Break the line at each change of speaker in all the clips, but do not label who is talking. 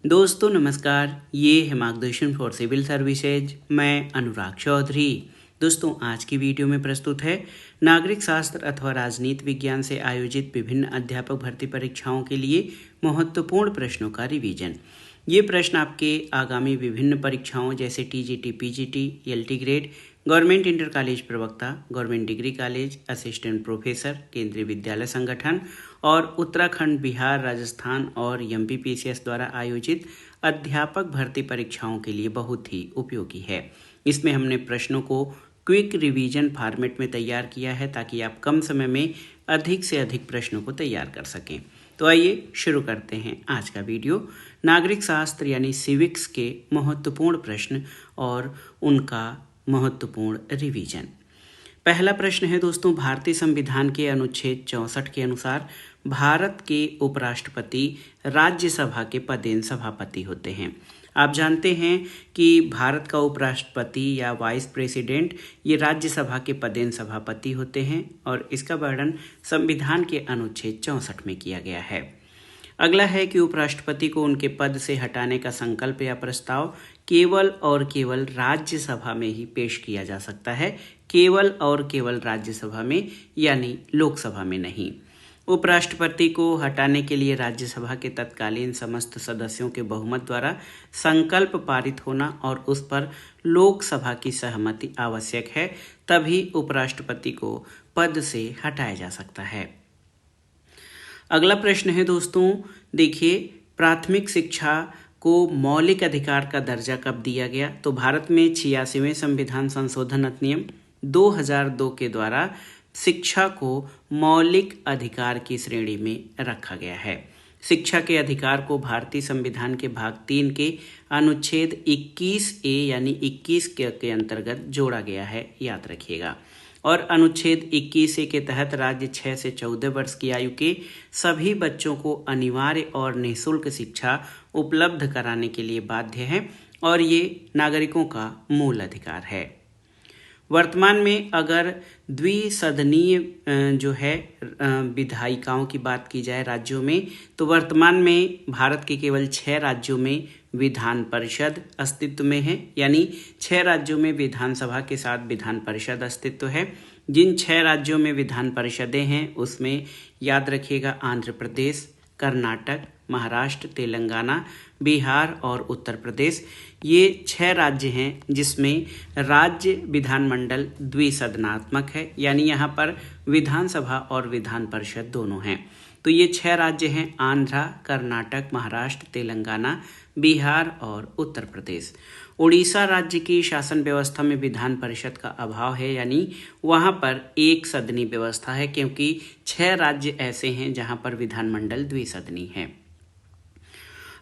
दोस्तों नमस्कार, ये है मार्गदर्शन फॉर सिविल सर्विसेज। मैं अनुराग चौधरी। दोस्तों आज की वीडियो में प्रस्तुत है नागरिक शास्त्र अथवा राजनीति विज्ञान से आयोजित विभिन्न अध्यापक भर्ती परीक्षाओं के लिए महत्वपूर्ण प्रश्नों का रिवीजन। ये प्रश्न आपके आगामी विभिन्न परीक्षाओं जैसे TGT, PGT, LT grade, government inter college प्रवक्ता, government degree college, assistant professor, Kendriya Vidyalaya संगठन और उत्तराखंड, बिहार, राजस्थान और एमपीपीसीएस द्वारा आयोजित अध्यापक भर्ती परीक्षाओं के लिए बहुत ही उपयोगी है। इसमें हमने प्रश्नों को क्विक रिवीजन फॉर्मेट में तैयार किया है ताकि आप कम समय में अधिक से अधिक प्रश्नों को तैयार कर सकें। तो आइए शुरू करते हैं आज का वीडियो। नागरिक शास्त्र यानी सिविक्स के महत्वपूर्ण प्रश्न और उनका महत्वपूर्ण रिवीजन। पहला प्रश्न है दोस्तों, भारतीय संविधान के अनुच्छेद 64 के अनुसार भारत के उपराष्ट्रपति राज्यसभा के पदेन सभापति होते हैं। आप जानते हैं कि भारत का उपराष्ट्रपति या वाइस प्रेसिडेंट ये राज्यसभा के पदेन सभापति होते हैं और इसका वर्णन संविधान के अनुच्छेद 64 में किया गया है। अगला है कि उपराष्ट्रपति को उनके पद से हटाने का संकल्प या प्रस्ताव केवल और केवल राज्यसभा में ही पेश किया जा सकता है, केवल और केवल राज्यसभा में, यानी लोकसभा में नहीं। उपराष्ट्रपति को हटाने के लिए राज्यसभा के तत्कालीन समस्त सदस्यों के बहुमत द्वारा संकल्प पारित होना और उस पर लोकसभा की सहमति आवश्यक है, तभी उपराष्ट्रपति को पद से हटाया जा सकता है। अगला प्रश्न है दोस्तों, देखिए, प्राथमिक शिक्षा को मौलिक अधिकार का दर्जा कब दिया गया? तो भारत में 86वें संविधान संशोधन अधिनियम 2002 के द्वारा शिक्षा को मौलिक अधिकार की श्रेणी में रखा गया है। शिक्षा के अधिकार को भारतीय संविधान के भाग 3 के अनुच्छेद 21A यानी 21 के अंतर्गत जोड़ा गया है, याद रखिएगा। और अनुच्छेद 21A के तहत राज्य 6 से 14 वर्ष की आयु के सभी बच्चों को अनिवार्य और निःशुल्क शिक्षा उपलब्ध कराने के लिए बाध्य है और ये नागरिकों का मूल अधिकार है। वर्तमान में अगर द्विसदनीय जो है विधायिकाओं की बात की जाए राज्यों में, तो वर्तमान में भारत के केवल 6 राज्यों में विधान परिषद अस्तित्व में है, यानी 6 राज्यों में विधानसभा के साथ विधान परिषद अस्तित्व है। जिन 6 राज्यों में विधान परिषदें हैं उसमें याद रखिएगा आंध्र प्रदेश, कर्नाटक, महाराष्ट्र, तेलंगाना, बिहार और उत्तर प्रदेश, ये 6 राज्य हैं जिसमें राज्य विधानमंडल द्विसदनात्मक है, यानी यहाँ पर विधानसभा और विधान परिषद दोनों हैं। तो ये 6 राज्य हैं आंध्रा, कर्नाटक, महाराष्ट्र, तेलंगाना, बिहार और उत्तर प्रदेश। उड़ीसा राज्य की शासन व्यवस्था में विधान परिषद का अभाव है, यानी वहाँ पर एक सदनी व्यवस्था है, क्योंकि 6 राज्य ऐसे हैं जहाँ पर विधानमंडल द्विसदनी है।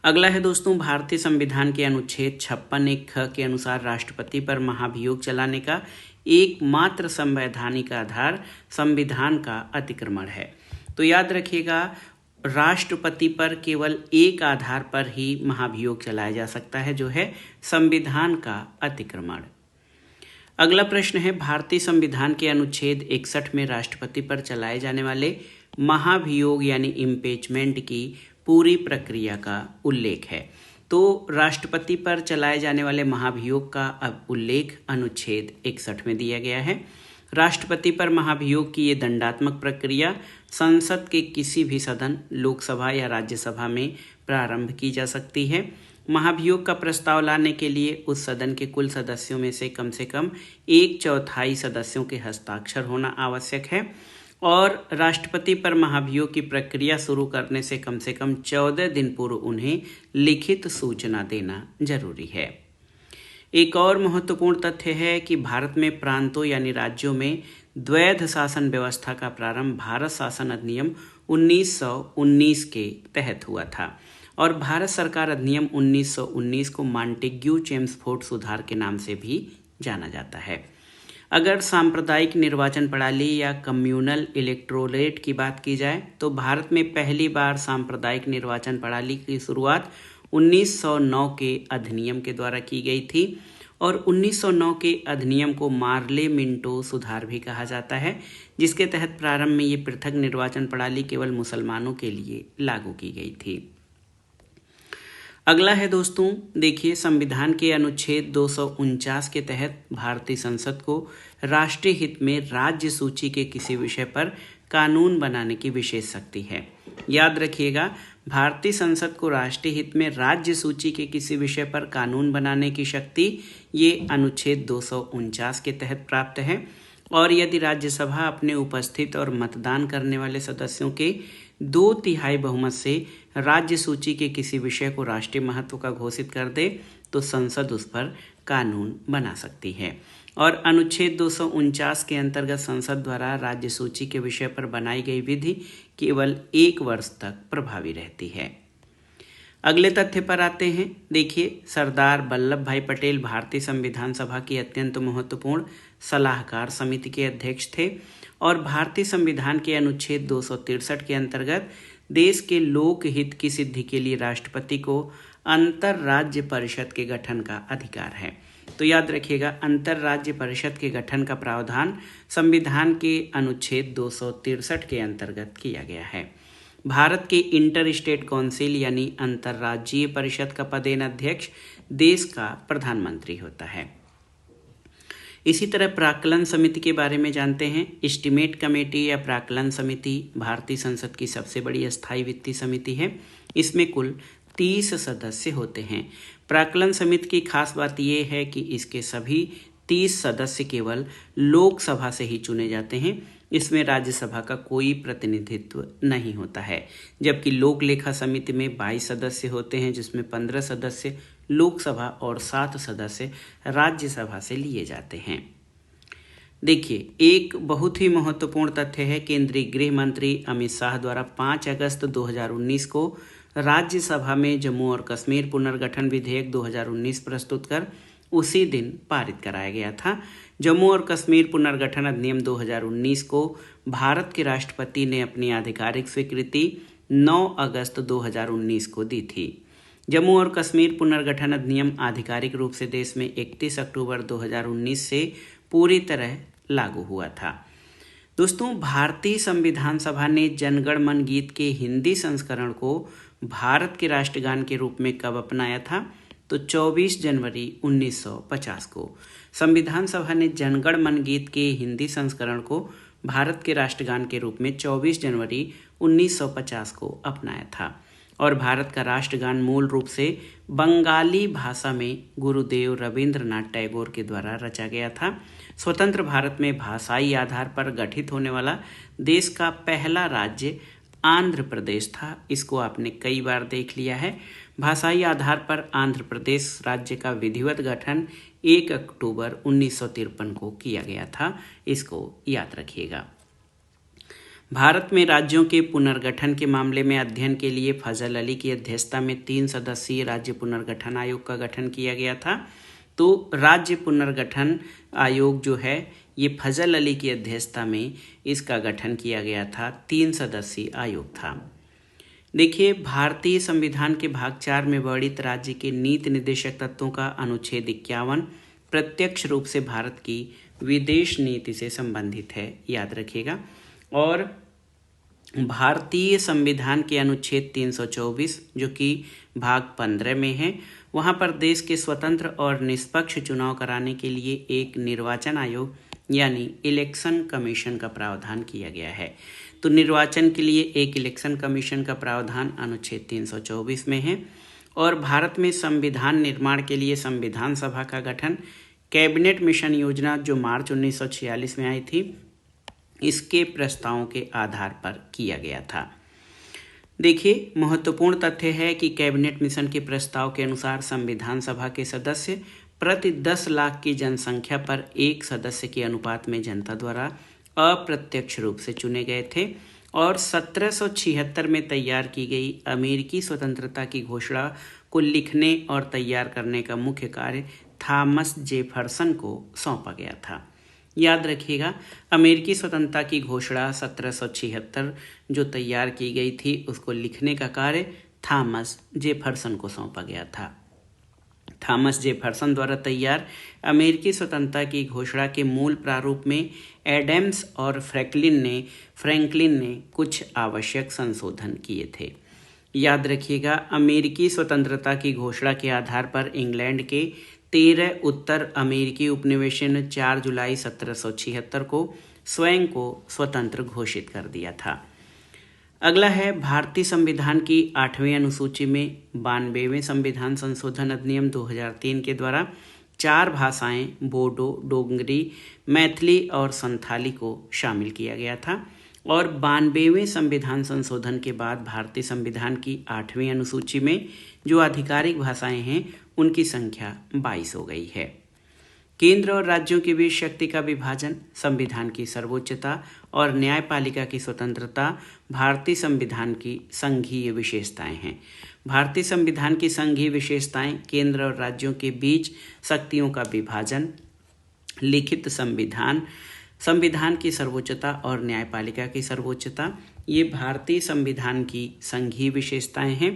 अगला है दोस्तों, भारतीय संविधान के अनुच्छेद 56(1) के अनुसार राष्ट्रपति पर महाभियोग चलाने का एकमात्र संवैधानिक आधार संविधान का अतिक्रमण है। तो याद रखिएगा, राष्ट्रपति पर केवल एक आधार पर ही महाभियोग चलाया जा सकता है, जो है संविधान का अतिक्रमण। अगला प्रश्न है, भारतीय संविधान के अनुच्छेद 61 में राष्ट्रपति पर चलाए जाने वाले महाभियोग यानी इम्पीचमेंट की पूरी प्रक्रिया का उल्लेख है। तो राष्ट्रपति पर चलाए जाने वाले महाभियोग का अब उल्लेख अनुच्छेद 61 में दिया गया है। राष्ट्रपति पर महाभियोग की ये दंडात्मक प्रक्रिया संसद के किसी भी सदन, लोकसभा या राज्यसभा में प्रारंभ की जा सकती है। महाभियोग का प्रस्ताव लाने के लिए उस सदन के कुल सदस्यों में से कम 1/4 सदस्यों के हस्ताक्षर होना आवश्यक है और राष्ट्रपति पर महाभियोग की प्रक्रिया शुरू करने से कम 14 दिन पूर्व उन्हें लिखित सूचना देना जरूरी है। एक और महत्वपूर्ण तथ्य है कि भारत में प्रांतों यानी राज्यों में द्वैध शासन व्यवस्था का प्रारंभ भारत शासन अधिनियम 1919 के तहत हुआ था और भारत सरकार अधिनियम 1919 को मॉन्टेग्यू चेम्सफोर्ड सुधार के नाम से भी जाना जाता है। अगर सांप्रदायिक निर्वाचन प्रणाली या कम्युनल इलेक्टोरेट की बात की जाए, तो भारत में पहली बार सांप्रदायिक निर्वाचन प्रणाली की शुरुआत 1909 के अधिनियम के द्वारा की गई थी और 1909 के अधिनियम को मार्ले मिंटो सुधार भी कहा जाता है, जिसके तहत प्रारंभ में ये पृथक निर्वाचन प्रणाली केवल मुसलमानों के लिए लागू की गई थी। अगला है दोस्तों, देखिए संविधान के अनुच्छेद 249 के तहत भारतीय संसद को राष्ट्रीय हित में राज्य सूची के किसी विषय पर कानून बनाने की विशेष शक्ति है। याद रखिएगा, भारतीय संसद को राष्ट्रीय हित में राज्य सूची के किसी विषय पर कानून बनाने की शक्ति ये अनुच्छेद 249 के तहत प्राप्त है। और यदि राज्यसभा अपने उपस्थित और मतदान करने वाले सदस्यों के 2/3 बहुमत से राज्य सूची के किसी विषय को राष्ट्रीय महत्व का घोषित कर दे तो संसद उस पर कानून बना सकती है। और अनुच्छेद 249 के अंतर्गत संसद द्वारा राज्य सूची के विषय पर बनाई गई विधि केवल 1 वर्ष तक प्रभावी रहती है। अगले तथ्य पर आते हैं। देखिए, सरदार वल्लभ भाई पटेल भारतीय संविधान सभा की अत्यंत महत्वपूर्ण सलाहकार समिति के अध्यक्ष थे और भारतीय संविधान के अनुच्छेद 263 के अंतर्गत देश के लोक हित की सिद्धि के लिए राष्ट्रपति को अंतर राज्य परिषद के गठन का अधिकार है। तो याद रखिएगा, अंतर राज्य परिषद के गठन का प्रावधान संविधान के अनुच्छेद 263 के अंतर्गत किया गया है। भारत के इंटर स्टेट काउंसिल यानी अंतर्राज्यीय परिषद का पदेन अध्यक्ष देश का प्रधानमंत्री होता है। इसी तरह प्राक्कलन समिति के बारे में जानते हैं। एस्टीमेट कमेटी या प्राक्कलन समिति भारतीय संसद की सबसे बड़ी अस्थायी वित्तीय समिति है। इसमें कुल 30 सदस्य होते हैं। प्राक्कलन समिति की खास बात यह है कि इसके सभी 30 सदस्य केवल लोकसभा से ही चुने जाते हैं। इसमें राज्यसभा का कोई प्रतिनिधित्व नहीं होता है। जबकि लोक लेखा समिति में 22 सदस्य होते हैं, जिसमें 15 सदस्य लोकसभा और 7 सदस्य राज्यसभा से लिए जाते हैं। देखिए, एक बहुत ही महत्वपूर्ण तथ्य है। केंद्रीय गृह मंत्री अमित शाह द्वारा 5 अगस्त 2019 को राज्यसभा में जम्मू और कश्मीर पुनर्गठन विधेयक 2019 प्रस्तुत कर उसी दिन पारित कराया गया था। जम्मू और कश्मीर पुनर्गठन अधिनियम 2019 को भारत के राष्ट्रपति ने अपनी आधिकारिक स्वीकृति 9 अगस्त 2019 को दी थी। जम्मू और कश्मीर पुनर्गठन अधिनियम आधिकारिक रूप से देश में 31 अक्टूबर 2019 से पूरी तरह लागू हुआ था। दोस्तों, भारतीय संविधान सभा ने जनगण मन गीत के हिंदी संस्करण को भारत के राष्ट्रगान के रूप में कब अपनाया था? तो 24 जनवरी 1950 को संविधान सभा ने जनगण मन गीत के हिंदी संस्करण को भारत के राष्ट्रगान के रूप में 24 जनवरी 1950 को अपनाया था। और भारत का राष्ट्रगान मूल रूप से बंगाली भाषा में गुरुदेव रविंद्रनाथ टैगोर के द्वारा रचा गया था। स्वतंत्र भारत में भाषाई आधार पर गठित होने वाला देश का पहला राज्य आंध्र प्रदेश था। इसको आपने कई बार देख लिया है। भाषाई आधार पर आंध्र प्रदेश राज्य का विधिवत गठन 1 अक्टूबर 1953 को किया गया था। इसको याद रखिएगा। भारत में राज्यों के पुनर्गठन के मामले में अध्ययन के लिए फजल अली की अध्यक्षता में 3 सदस्यीय राज्य पुनर्गठन आयोग का गठन किया गया था। तो राज्य पुनर्गठन आयोग जो है ये फजल अली की अध्यक्षता में इसका गठन किया गया था। 3 सदस्यीय आयोग था। देखिए, भारतीय संविधान के भाग 4 में वर्णित राज्य के नीति निर्देशक तत्वों का अनुच्छेद 51 प्रत्यक्ष रूप से भारत की विदेश नीति से संबंधित है, याद रखिएगा। और भारतीय संविधान के अनुच्छेद 324 जो कि भाग 15 में है, वहाँ पर देश के स्वतंत्र और निष्पक्ष चुनाव कराने के लिए एक निर्वाचन आयोग यानी इलेक्शन कमीशन का प्रावधान किया गया है। तो निर्वाचन के लिए एक इलेक्शन कमीशन का प्रावधान अनुच्छेद 324 में है। और भारत में संविधान निर्माण के लिए संविधान सभा का गठन कैबिनेट मिशन योजना जो मार्च 1946 में आई थी, इसके प्रस्तावों के आधार पर किया गया था। देखिए, महत्वपूर्ण तथ्य है कि कैबिनेट मिशन के प्रस्ताव के अनुसार संविधान सभा के सदस्य प्रति 10 लाख की जनसंख्या पर 1 सदस्य के अनुपात में जनता द्वारा अप्रत्यक्ष रूप से चुने गए थे। और 1776 में तैयार की गई अमेरिकी स्वतंत्रता की घोषणा को लिखने और तैयार करने का मुख्य कार्य थॉमस जेफरसन को सौंपा गया था। याद रखिएगा, अमेरिकी स्वतंत्रता की घोषणा 1776 जो तैयार की गई थी, उसको लिखने का कार्य थॉमस जेफरसन को सौंपा गया था। थॉमस जेफरसन द्वारा तैयार अमेरिकी स्वतंत्रता की घोषणा के मूल प्रारूप में एडम्स और फ्रैंकलिन ने कुछ आवश्यक संशोधन किए थे। याद रखिएगा, अमेरिकी स्वतंत्रता की घोषणा के आधार पर इंग्लैंड के 13 उत्तर अमेरिकी उपनिवेशों ने 4 जुलाई 1776 को स्वयं को स्वतंत्र घोषित कर दिया था। अगला है भारतीय संविधान की 8वीं अनुसूची में 92वें संविधान संशोधन अधिनियम 2003 के द्वारा 4 भाषाएं बोडो, डोगरी, मैथिली और संथाली को शामिल किया गया था और 92वें संविधान संशोधन के बाद भारतीय संविधान की 8वीं अनुसूची में जो आधिकारिक भाषाएं हैं उनकी संख्या 22 हो गई है। केंद्र और राज्यों के बीच शक्ति का विभाजन, संविधान की सर्वोच्चता और न्यायपालिका की स्वतंत्रता भारतीय संविधान की संघीय विशेषताएं हैं। भारतीय संविधान की संघीय विशेषताएं केंद्र और राज्यों के बीच शक्तियों का विभाजन, लिखित संविधान, संविधान की सर्वोच्चता और न्यायपालिका की सर्वोच्चता, ये भारतीय संविधान की संघीय विशेषताएं हैं।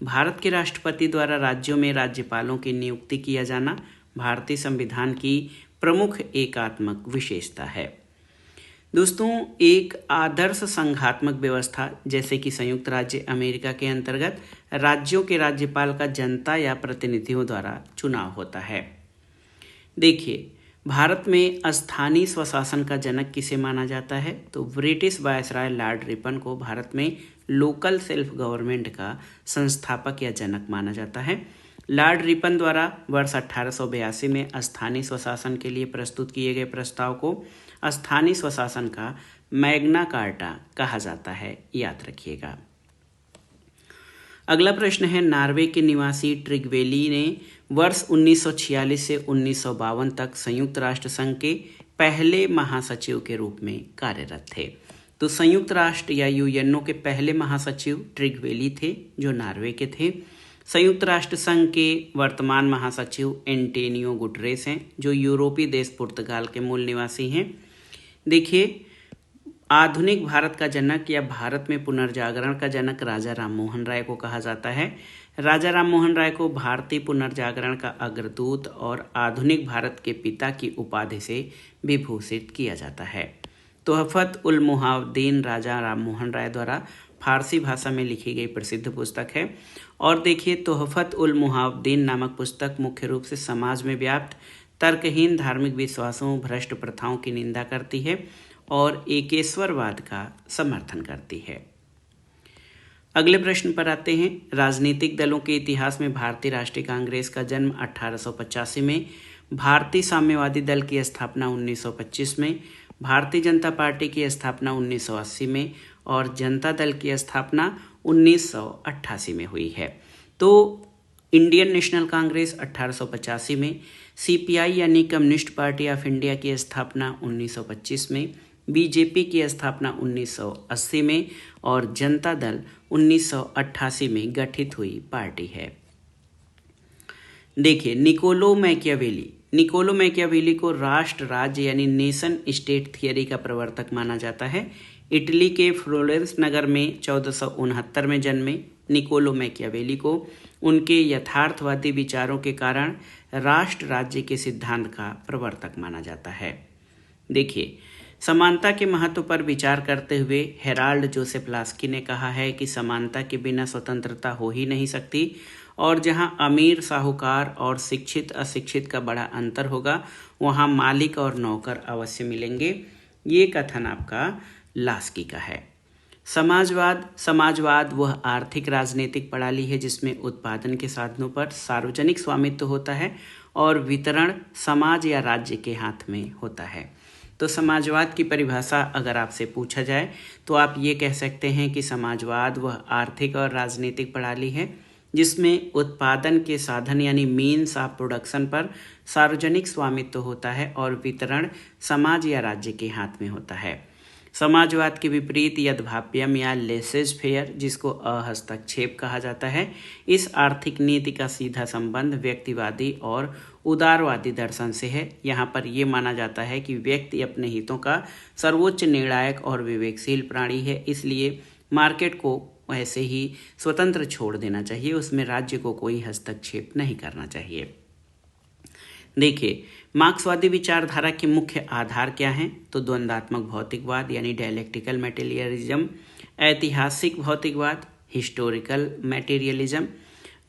भारत के राष्ट्रपति द्वारा राज्यों में राज्यपालों की नियुक्ति किया जाना भारतीय संविधान की प्रमुख एकात्मक विशेषता है। दोस्तों, एक आदर्श संघात्मक व्यवस्था जैसे कि संयुक्त राज्य अमेरिका के अंतर्गत राज्यों के राज्यपाल का जनता या प्रतिनिधियों द्वारा चुनाव होता है। देखिए, भारत में स्थानीय स्वशासन का जनक किसे माना जाता है? तो ब्रिटिश वायसराय लॉर्ड रिपन को भारत में लोकल सेल्फ गवर्नमेंट का संस्थापक या जनक माना जाता है। लॉर्ड रिपन द्वारा वर्ष 1882 में स्थानीय स्वशासन के लिए प्रस्तुत किए गए प्रस्ताव को स्थानीय स्वशासन का मैग्ना कार्टा कहा जाता है, याद रखिएगा। अगला प्रश्न है, नॉर्वे के निवासी ट्रिगवेली ने वर्ष 1946 से 1952 तक संयुक्त राष्ट्र संघ के पहले महासचिव के रूप में कार्यरत थे। तो संयुक्त राष्ट्र या यूएनओ के पहले महासचिव ट्रिगवेली थे जो नॉर्वे के थे। संयुक्त राष्ट्र संघ के वर्तमान महासचिव एंटोनियो गुटरेस हैं जो यूरोपीय देश पुर्तगाल के मूल निवासी हैं। देखिए, आधुनिक भारत का जनक या भारत में पुनर्जागरण का जनक राजा राममोहन राय को कहा जाता है। राजा राममोहन राय को भारतीय पुनर्जागरण का अग्रदूत और आधुनिक भारत के पिता की उपाधि से विभूषित किया जाता है। तोहफत उल मुहावदीन राजा राममोहन राय द्वारा फारसी भाषा में लिखी गई प्रसिद्ध पुस्तक है। और देखिए, तोहफत उल मुहावदीन नामक पुस्तक मुख्य रूप से समाज में व्याप्त तर्कहीन धार्मिक विश्वासों, भ्रष्ट प्रथाओं की निंदा करती है और एकेश्वरवाद का समर्थन करती है। अगले प्रश्न पर आते हैं। राजनीतिक दलों के इतिहास में भारतीय राष्ट्रीय कांग्रेस का जन्म 1885 में, भारतीय साम्यवादी दल की स्थापना 1925 में, भारतीय जनता पार्टी की स्थापना 1980 में और जनता दल की स्थापना 1988 में हुई है। तो इंडियन नेशनल कांग्रेस 1885 में, सीपीआई यानी कम्युनिस्ट पार्टी ऑफ इंडिया की स्थापना 1925 में, बीजेपी की स्थापना 1980 में और जनता दल 1988 में गठित हुई पार्टी है। देखिए, निकोलो मैकियावेली को राष्ट्र राज्य यानी नेशन स्टेट थियरी का प्रवर्तक माना जाता है। इटली के फ्लोरेंस नगर में 1469 में जन्मे निकोलो मैकियावेली को उनके यथार्थवादी विचारों के कारण राष्ट्र राज्य के सिद्धांत का प्रवर्तक माना जाता है। देखिए, समानता के महत्व पर विचार करते हुए हेराल्ड जोसेफ लास्की ने कहा है कि समानता के बिना स्वतंत्रता हो ही नहीं सकती और जहां अमीर साहूकार और शिक्षित अशिक्षित का बड़ा अंतर होगा वहां मालिक और नौकर अवश्य मिलेंगे। ये कथन आपका लास्की का है। समाजवाद वह आर्थिक राजनीतिक प्रणाली है जिसमें उत्पादन के साधनों पर सार्वजनिक स्वामित्व होता है और वितरण समाज या राज्य के हाथ में होता है। तो समाजवाद की परिभाषा अगर आपसे पूछा जाए तो आप ये कह सकते हैं कि समाजवाद वह आर्थिक और राजनीतिक प्रणाली है जिसमें उत्पादन के साधन यानी मीन्स ऑफ प्रोडक्शन पर सार्वजनिक स्वामित्व होता है और वितरण समाज या राज्य के हाथ में होता है। समाजवाद के विपरीत यद्भाव्यम या लेसेज फेयर, जिसको अहस्तक्षेप कहा जाता है, इस आर्थिक नीति का सीधा संबंध व्यक्तिवादी और उदारवादी दर्शन से है। यहाँ पर यह माना जाता है कि व्यक्ति अपने हितों का सर्वोच्च निर्णायक और विवेकशील प्राणी है, इसलिए मार्केट को ऐसे ही स्वतंत्र छोड़ देना चाहिए, उसमें राज्य को कोई हस्तक्षेप नहीं करना चाहिए। देखिए, मार्क्सवादी विचारधारा के मुख्य आधार क्या हैं? तो द्वंद्वात्मक भौतिकवाद यानी डायलेक्टिकल मटेरियलिज्म, ऐतिहासिक भौतिकवाद, हिस्टोरिकल मटेरियलिज्म,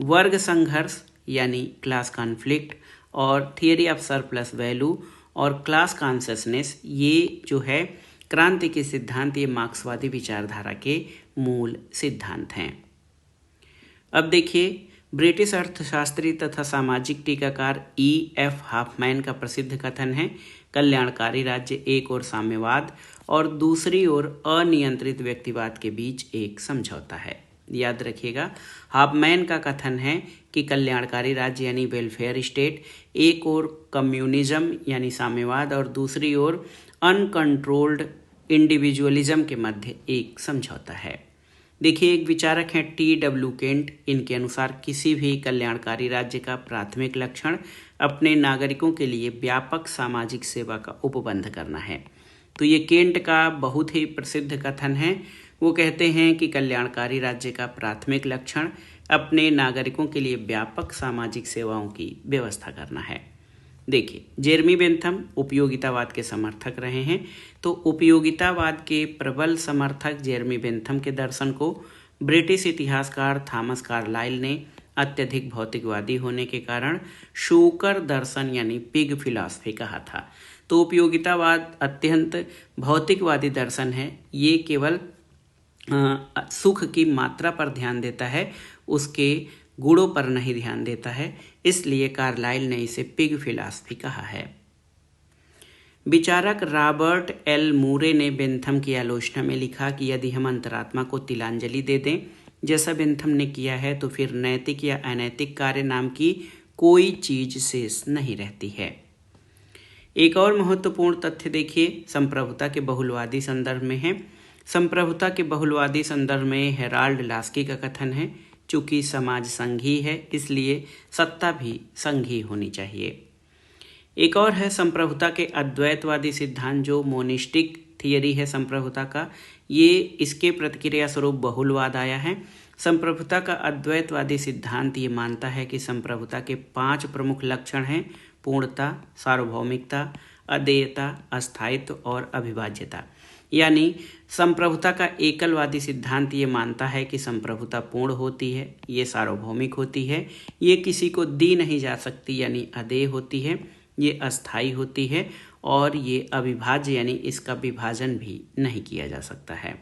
वर्ग संघर्ष यानी क्लास कॉन्फ्लिक्ट, और थियरी ऑफ सरप्लस वैल्यू और क्लास कॉन्शसनेस, ये जो है क्रांति के सिद्धांत, ये मार्क्सवादी विचारधारा के मूल सिद्धांत हैं। अब देखिए, ब्रिटिश अर्थशास्त्री तथा सामाजिक टीकाकार E.F. हॉफमैन का प्रसिद्ध कथन है, कल्याणकारी राज्य एक ओर साम्यवाद और दूसरी ओर अनियंत्रित व्यक्तिवाद के बीच एक समझौता है। याद रखिएगा, हॉफमैन का कथन है कि कल्याणकारी राज्य यानी वेलफेयर स्टेट एक ओर कम्युनिज्म यानी साम्यवाद और दूसरी ओर अनकंट्रोल्ड इंडिविजुअलिज्म के मध्य एक समझौता है। देखिए, एक विचारक हैं T.W. केंट, इनके अनुसार किसी भी कल्याणकारी राज्य का प्राथमिक लक्षण अपने नागरिकों के लिए व्यापक सामाजिक सेवा का उपबंध करना है। तो ये केंट का बहुत ही प्रसिद्ध कथन है। वो कहते हैं कि कल्याणकारी राज्य का प्राथमिक लक्षण अपने नागरिकों के लिए व्यापक सामाजिक सेवाओं की व्यवस्था करना है। देखिए, जेरेमी बेंथम उपयोगितावाद के समर्थक रहे हैं, तो उपयोगितावाद के प्रबल समर्थक जेरेमी बेंथम के दर्शन को ब्रिटिश इतिहासकार थॉमस कार्लाइल ने अत्यधिक भौतिकवादी होने के कारण शूकर दर्शन यानी पिग फिलॉसफी कहा था। तो उपयोगितावाद अत्यंत भौतिकवादी दर्शन है, ये केवल सुख की मात्रा पर ध्यान देता है, उसके गुणों पर नहीं ध्यान देता है, इसलिए कार्लाइल ने इसे पिग फिलॉसफी कहा है। विचारक रॉबर्ट एल मूरे ने बेंथम की आलोचना में लिखा कि यदि हम अंतरात्मा को तिलांजलि दे दें जैसा बेंथम ने किया है, तो फिर नैतिक या अनैतिक कार्य नाम की कोई चीज शेष नहीं रहती है। एक और महत्वपूर्ण तथ्य देखिए, संप्रभुता के बहुलवादी संदर्भ में है। संप्रभुता के बहुलवादी संदर्भ में हेराल्ड लास्की का कथन है, चूंकि समाज संघीय है इसलिए सत्ता भी संघीय होनी चाहिए। एक और है संप्रभुता के अद्वैतवादी सिद्धांत, जो मोनिस्टिक थियरी है संप्रभुता का, ये इसके प्रतिक्रिया स्वरूप बहुलवाद आया है। संप्रभुता का अद्वैतवादी सिद्धांत ये मानता है कि संप्रभुता के 5 प्रमुख लक्षण हैं: पूर्णता, सार्वभौमिकता, अदेयता, अस्थायित्व और अविभाज्यता। यानी संप्रभुता का एकलवादी सिद्धांत ये मानता है कि संप्रभुता पूर्ण होती है, ये सार्वभौमिक होती है, ये किसी को दी नहीं जा सकती यानी अदेय होती है, ये अस्थायी होती है और ये अविभाज्य यानी इसका विभाजन भी नहीं किया जा सकता है।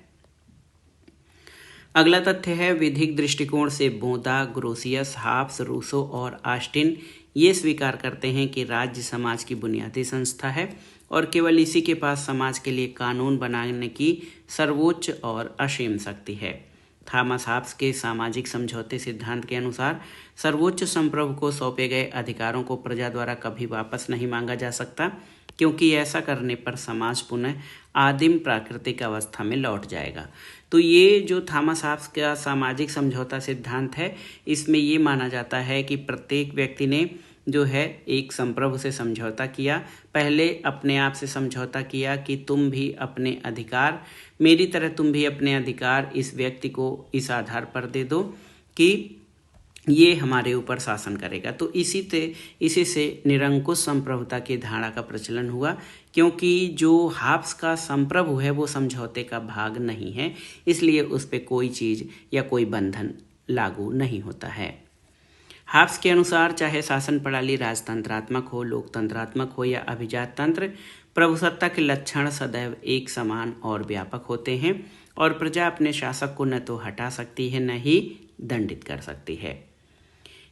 अगला तथ्य है, विधिक दृष्टिकोण से बोदा, ग्रोसियस, हाब्स, रूसो और ऑस्टिन ये स्वीकार करते हैं कि राज्य समाज की बुनियादी संस्था है और केवल इसी के पास समाज के लिए कानून बनाने की सर्वोच्च और असीम शक्ति है। थॉमस हॉब्स के सामाजिक समझौते सिद्धांत के अनुसार सर्वोच्च संप्रभु को सौंपे गए अधिकारों को प्रजा द्वारा कभी वापस नहीं मांगा जा सकता, क्योंकि ऐसा करने पर समाज पुनः आदिम प्राकृतिक अवस्था में लौट जाएगा। तो ये जो थॉमस हॉब्स का सामाजिक समझौता सिद्धांत है, इसमें ये माना जाता है कि प्रत्येक व्यक्ति ने जो है एक संप्रभु से समझौता किया, पहले अपने आप से समझौता किया कि तुम भी अपने अधिकार, मेरी तरह तुम भी अपने अधिकार इस व्यक्ति को इस आधार पर दे दो कि ये हमारे ऊपर शासन करेगा। तो इसी से निरंकुश संप्रभुता की धारणा का प्रचलन हुआ, क्योंकि जो हॉब्स का संप्रभु है वो समझौते का भाग नहीं है, इसलिए उस पर कोई चीज़ या कोई बंधन लागू नहीं होता है। हॉब्स के अनुसार चाहे शासन प्रणाली राजतंत्रात्मक हो, लोकतंत्रात्मक हो या अभिजात तंत्र, प्रभुसत्ता के लक्षण सदैव एक समान और व्यापक होते हैं और प्रजा अपने शासक को न तो हटा सकती है न ही दंडित कर सकती है।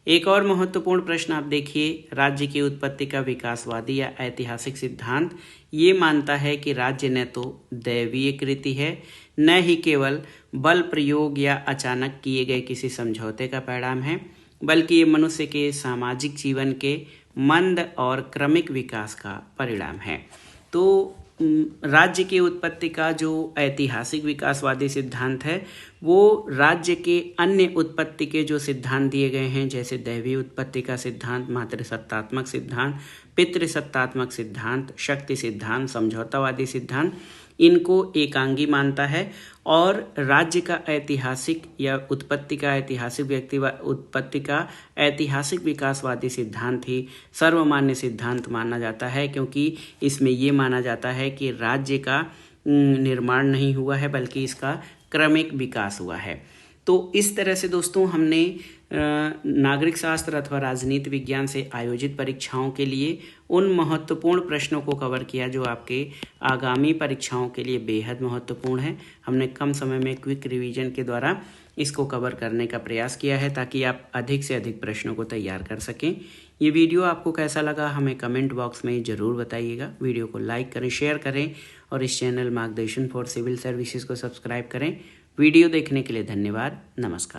एक और महत्वपूर्ण प्रश्न आप देखिए, राज्य की उत्पत्ति का विकासवादी या ऐतिहासिक सिद्धांत ये मानता है कि राज्य न तो दैवीय कृति है, न ही केवल बल प्रयोग या अचानक किए गए किसी समझौते का परिणाम है, बल्कि ये मनुष्य के सामाजिक जीवन के मंद और क्रमिक विकास का परिणाम है। तो राज्य की उत्पत्ति का जो ऐतिहासिक विकासवादी सिद्धांत है, वो राज्य के अन्य उत्पत्ति के जो सिद्धांत दिए गए हैं, जैसे दैवीय उत्पत्ति का सिद्धांत, मातृसत्तात्मक सिद्धांत, पितृसत्तात्मक सिद्धांत, शक्ति सिद्धांत, समझौतावादी सिद्धांत, इनको एकांगी मानता है और राज्य का ऐतिहासिक या उत्पत्ति का ऐतिहासिक विकासवादी सिद्धांत ही सर्वमान्य सिद्धांत माना जाता है, क्योंकि इसमें ये माना जाता है कि राज्य का निर्माण नहीं हुआ है बल्कि इसका क्रमिक विकास हुआ है। तो इस तरह से दोस्तों हमने नागरिक शास्त्र अथवा राजनीति विज्ञान से आयोजित परीक्षाओं के लिए उन महत्वपूर्ण प्रश्नों को कवर किया जो आपके आगामी परीक्षाओं के लिए बेहद महत्वपूर्ण है। हमने कम समय में क्विक रिवीजन के द्वारा इसको कवर करने का प्रयास किया है ताकि आप अधिक से अधिक प्रश्नों को तैयार कर सकें। ये वीडियो आपको कैसा लगा हमें कमेंट बॉक्स में ज़रूर बताइएगा। वीडियो को लाइक करें, शेयर करें और इस चैनल मार्गदर्शन फॉर सिविल सर्विसेज को सब्सक्राइब करें। वीडियो देखने के लिए धन्यवाद। नमस्कार।